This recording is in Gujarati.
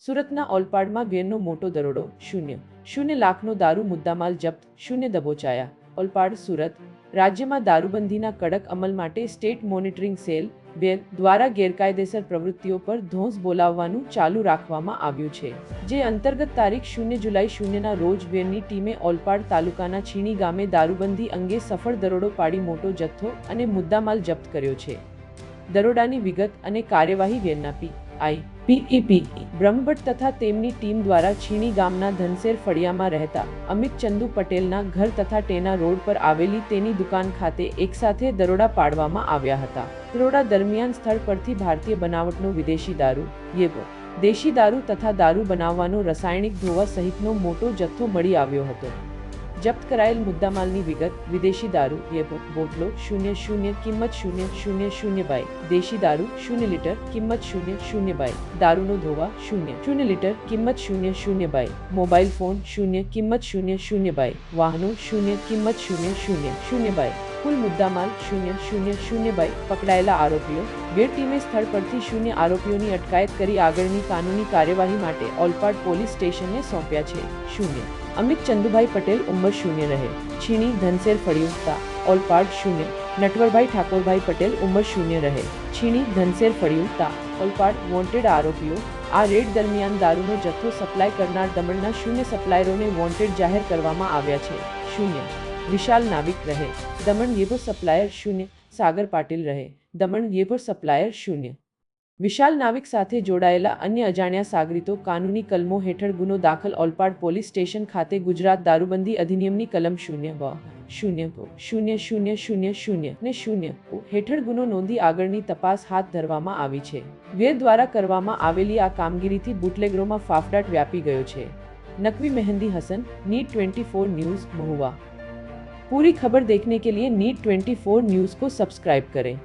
સુરતના ઓલપાડમાં વેરનો મોટો દરોડો, 0.0 લાખનો દારૂ મુદ્દામાલ જપ્ત, 0 દબોચાયા. ઓલપાડ, સુરત. રાજ્યમાં દારૂબંધીના કડક અમલ માટે સ્ટેટ મોનિટરિંગ સેલ વેર દ્વારા ગેરકાયદેસર પ્રવૃત્તિઓ પર ધોંસ બોલાવવાનું ચાલુ રાખવામાં આવ્યું છે. જે અંતર્ગત તારીખ 0 જુલાઈ 0ના રોજ વેરની ટીમે ઓલપાડ તાલુકાના છીણી ગામે દારૂબંધી અંગે સફળ દરોડો પાડી મોટો જથ્થો અને મુદ્દામાલ જપ્ત કર્યો છે. દરોડાની વિગત અને કાર્યવાહી વેરના પીઆઈ બ્રહ્મભટ્ટ તથા તેમની ટીમ દ્વારા છીણી ગામના ધનસેર ફળિયામાં રહેતા અમિત ચંદુ પટેલના ઘર તથા ટેના રોડ પર આવેલી તેની દુકાન ખાતે એકસાથે દરોડા પાડવામાં આવ્યા હતા. દરોડા દરમિયાન સ્થળ પરથી ભારતીય બનાવટનો વિદેશી દારૂ, દેશી દારૂ તથા દારૂ બનાવવાનો રસાયણિક ધોવા સહિતનો મોટો જથ્થો મળી આવ્યો હતો. જપ્ત કરાયેલ મુદ્દામાલની વિગત: વિદેશી દારૂ બોટલો 0.0 કિંમત 0.00 બાય, દેશી દારૂ 0 લીટર કિંમત 0.0 બાય, દારૂનો ધોવા 0.0 લીટર કિંમત 0.0 બાય, મોબાઈલ ફોન 0 કિંમત 0.0 બાય, વાહનો 0 કિંમત 0.0 બાય, કુલ મુદ્દામાલ 0.0 બાય. પકડાયેલા આરોપીઓ: વેર ટીમે સ્થળ પરથી 0 આરોપીઓની અટકાયત કરી આગળની કાનૂની કાર્યવાહી માટે ઓલપાડ પોલીસ સ્ટેશનને સોંપ્યા છે. 0 અમિત ચંદુભાઈ પટેલ, ઉંમર 0 રહે, છીણી ધનસેર ફળિયું તા. ઓલપાડ. 0 નટવરભાઈ ઠાકોરભાઈ પટેલ, ઉંમર 0 રહે, છીણી ધનસેર ફળિયું તા. ઓલપાડ. વોન્ટેડ આરોપીઓ: આ રેડ દરમિયાન દારૂનો જથ્થો સપ્લાય કરનાર દમણના 0 સપ્લાયરોને વોન્ટેડ જાહેર કરવામાં આવ્યા છે. 0 વિશાલ નાવિક રહે, દમણ યેભો સપ્લાયર. 0 સાગર પાટીલ રહે, દમણ યેભો સપ્લાયર. 0 વિશાલ નાવિક સાથે જોડાયેલા અન્ય અજાણ્યા સાગરીતો કાનૂની કલમો હેઠળ ગુનો દાખલ ઓલપાડ પોલીસ સ્ટેશન ખાતે ગુજરાત દારૂબંધી અધિનિયમની કલમ 0.0.000 ને 0 હેઠળ ગુનો નોંધી આગળની તપાસ હાથ ધરવામાં આવી છે. વેર દ્વારા કરવામાં આવેલી આ કામગીરીથી બુટલેગરોમાં ફાફડાટ વ્યાપી ગયો છે. नकवी मेहंदी हसन, नीट 24 न्यूज़, महुआ. पूरी खबर देखने के लिए नीट 24 न्यूज़ को सब्सक्राइब करें.